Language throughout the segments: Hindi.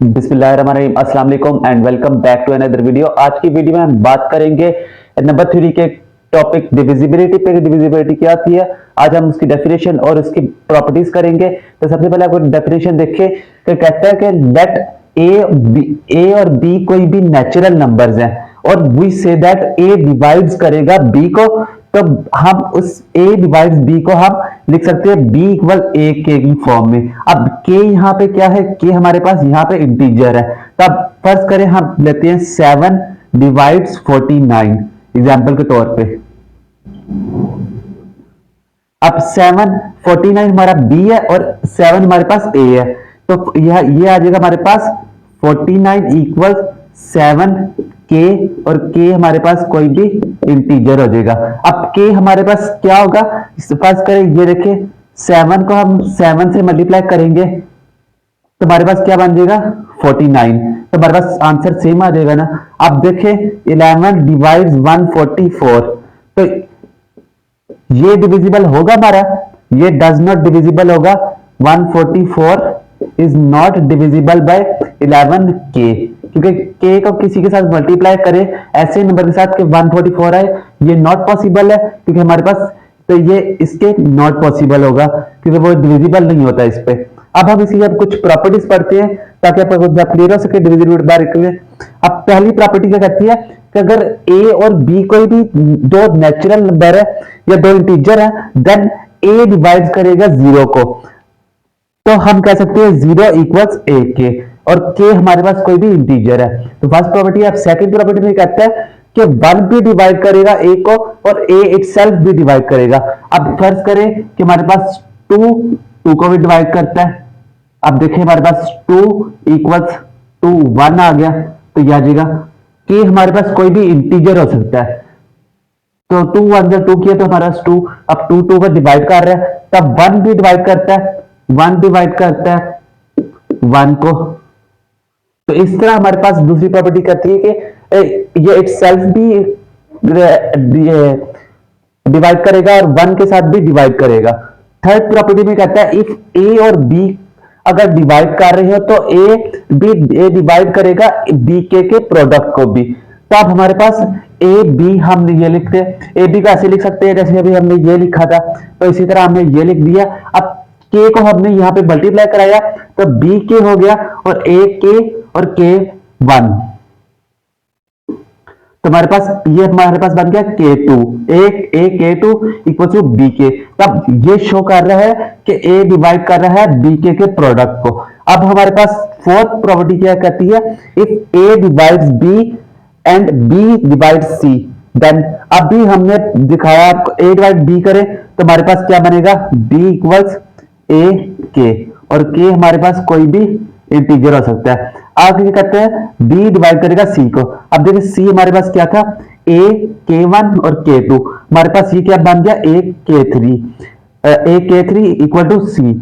बिस्मिल्लाहिर्रहमानिर्रहीम, अस्सलाम वालेकुम and welcome back to another video. आज की वीडियो में हम बात करेंगे नंबर थ्री के टॉपिक डिविजिबिलिटी पे। डिविजिबिलिटी क्या होती है, आज हम उसकी डेफिनेशन और उसकी प्रॉपर्टीज करेंगे। तो सबसे पहले आपको डेफिनेशन देखिए कि कहता है कि लेट ए और बी कोई भी नेचुरल नंबर्स हैं और we say that a divides करेगा बी को, तो हम उस a डिवाइड्स b को हम लिख सकते हैं b इक्वल a के की फॉर्म में। अब k यहाँ पे क्या है, k हमारे पास यहाँ पे इंटीजर है। तब फर्स्ट करें, हम लेते हैं 7 डिवाइड्स 49 एग्जाम्पल के तौर पे। अब 7 49 हमारा b है और 7 हमारे पास a है, तो यह ये आ जाएगा हमारे पास 49 इक्वल 7 k और k हमारे पास कोई भी इंटीजर हो जाएगा। अब k हमारे पास क्या होगा, फर्स्ट करें, ये देखिए 7 को हम 7 से मल्टीप्लाई करेंगे तो हमारे पास क्या बन जाएगा 49, तो हमारे पास आंसर सेम आ जाएगा ना। अब देखें 11 डिवाइड्स 144, तो ये डिविजिबल होगा हमारा, ये डज नॉट डिविजिबल होगा। 144 is not divisible by 11k, क्योंकि k को किसी के साथ मल्टीप्लाई करे ऐसे नंबर के साथ कि 144 आए, ये नॉट पॉसिबल है क्योंकि हमारे पास, तो ये इसके नॉट पॉसिबल होगा क्योंकि वो डिविजिबल नहीं होता इस पे। अब हम इसी अब कुछ प्रॉपर्टीज पढ़ते हैं ताकि आपको क्लियर हो सके डिविजिबिलिटी बारे में। अब पहली प्रॉपर्टी क्या कहती है कि अगर a और b कोई भी दो नेचुरल नंबर है या दो इंटीजर है, देन a डिवाइड करेगा 0 को, तो हम कह सकते हैं 0 इक्वल्स a के, और k हमारे पास कोई भी इंटीजर है। तो फर्स्ट प्रॉपर्टी। अब सेकंड प्रॉपर्टी में कहता है कि 1 भी डिवाइड करेगा a को और a इटसेल्फ भी डिवाइड करेगा। अब फर्ज करें कि हमारे पास 2 को भी डिवाइड करता है। अब देखिए हमारे पास 2 इक्वल्स 2 1 आ गया, तो यह आ जाएगा कि हमारे पास कोई भी इंटीजर हो सकता है, तो 2 1 2 किया तो हमारा 2। अब 2 को डिवाइड कर रहा है, तब 1 भी डिवाइड करता है, 1 डिवाइड करता है 1 को। तो इस तरह हमारे पास दूसरी प्रॉपर्टी कहती है कि ये इटसेल्फ भी डिवाइड करेगा और 1 के साथ भी डिवाइड करेगा। थर्ड प्रॉपर्टी में कहता है इफ a और b अगर डिवाइड कर रहे हो तो a डिवाइड करेगा b के प्रोडक्ट को भी। तो अब हमारे पास a b हमने ये लिखते हैं, a b को ऐसे लिख सकते हैं जैसे अभी हमने ये लिखा था, तो इसी तरह हमने ये लिख दिया। अब k को हमने यहाँ पे मल्टीप्लाई कराया तो b k हो गया और a k और k 1, तो हमारे पास ये हमारे पास बन गया k2, a k2 equal to b k। तब ये शो कर रहा है कि a डिवाइड कर रहा है b के प्रोडक्ट को। अब हमारे पास फोर्थ प्रॉपर्टी क्या कहती है, if a divides b and b divides c, then अभी हमने दिखाया a डिवाइड b करे तो हमारे पास क्या बनेगा b इक्वल्स a k, और k हमारे पास कोई भी इंटीजर हो सकता है। आगे कहते हैं b डिवाइड करेगा c को। अब देखिए c हमारे पास क्या था, a k1 और k2, हमारे पास ये क्या बन गया a k3 equal to c।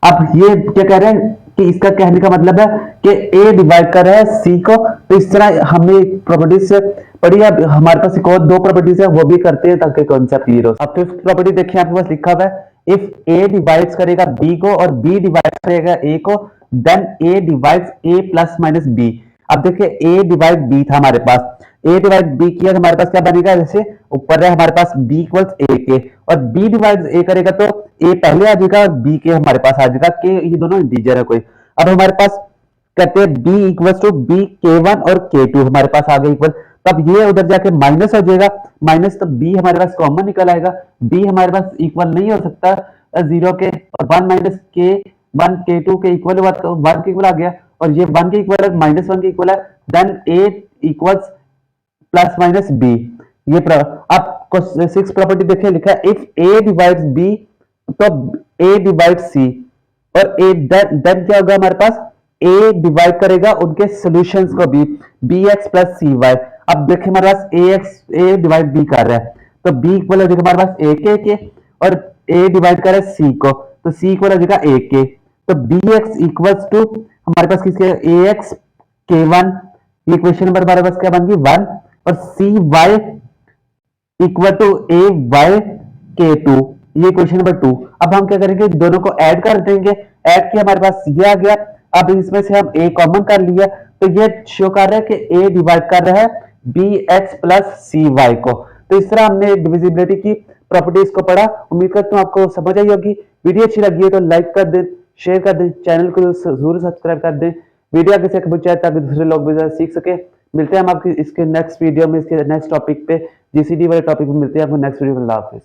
अब ये क्या कह रहे हैं कि इसका कहने का मतलब है कि a डिवाइड कर रहा है c को, तो इस तरह हमने प्रॉपर्टीज से पढ़ी। अब हमारे पास एक और दो प्रॉपर्टीज है, वो भी करते हैं ताकि कॉन्सेप्ट क्लियर हो। अब फिफ्थ प्रॉपर्टी देखिए आपके पास लिखा हुआ है, इफ a डिवाइड्स करेगा b को और b डिवाइड करेगा a को, then a divides a plus minus b। अब देखिए a डिवाइड b था हमारे पास, a डिवाइड b किया तो हमारे पास क्या बनेगा, जैसे ऊपर है हमारे पास b इक्वल्स a के, और b डिवाइड a करेगा तो a पहले आ जाएगा और b के हमारे पास आ जाएगा, के ये दोनों इंटीजर है कोई। अब हमारे पास कहते हैं b equals to b k1 और k2 हमारे पास आ गए इक्वल, तब ये उधर जाके माइनस हो जाएगा, माइनस, तो b हमारे पास कॉमन निकल आएगा। b हमारे पास इक्वल नहीं हो सकता 0 के, और 1 माइनस के 1 k2 के इक्वल हुआ तो 1 के इक्वल आ गया, और ये 1 के इक्वल है माइनस 1 के इक्वल है, then a equals plus minus b। ये अब सिक्स प्रॉपर्टी देखिए लिखा है, इफ a डिवाइड्स b तो a डिवाइड c, और a देन क्या होगा हमारे पास, a डिवाइड करेगा उनके सॉल्यूशंस को भी, bx प्लस cy। अब देखिए हमारे पास a डिवाइड b कर रहा है तो b इक्वल हो जाएगा हमारे पास a के, और a डिवाइड कर रहा है c को तो c इक्वल हो जाएगा a के, तो bx इक्वल्स टू हमारे पास किसके ax k1, ये क्वेश्चन नंबर हमारे पास क्या बन गई 1, और cy equal to a y k2, ये क्वेश्चन नंबर 2। अब हम क्या करेंगे, दोनों को ऐड कर देंगे, ऐड किया हमारे पास ये आ गया। अब इसमें से हम a कॉमन कर लिया, तो ये शो कर रहा है कि a डिवाइड कर रहा है bx प्लस cy को। तो इस तरह हमने डिविजिबिलिटी की प्रॉपर्टीज को पढ़ा। उम्मीद करता हूँ आपको समझ आई होगी। वीडियो अच्छी लगी है तो लाइक कर दें, शेयर कर दें, चैनल को जरूर सब्सक्राइब कर दें। वीडियो आगे से पहुंचाए ताकि दूसरे लोग भी सीख सके। मिलते हैं हम आपकी इसके नेक्स्ट वीडियो में, इसके नेक्स्ट टॉपिक पे, जीसीडी वाले टॉपिक में मिलते हैं आपको नेक्स्ट वीडियो में। अल्लाह हाफिज़।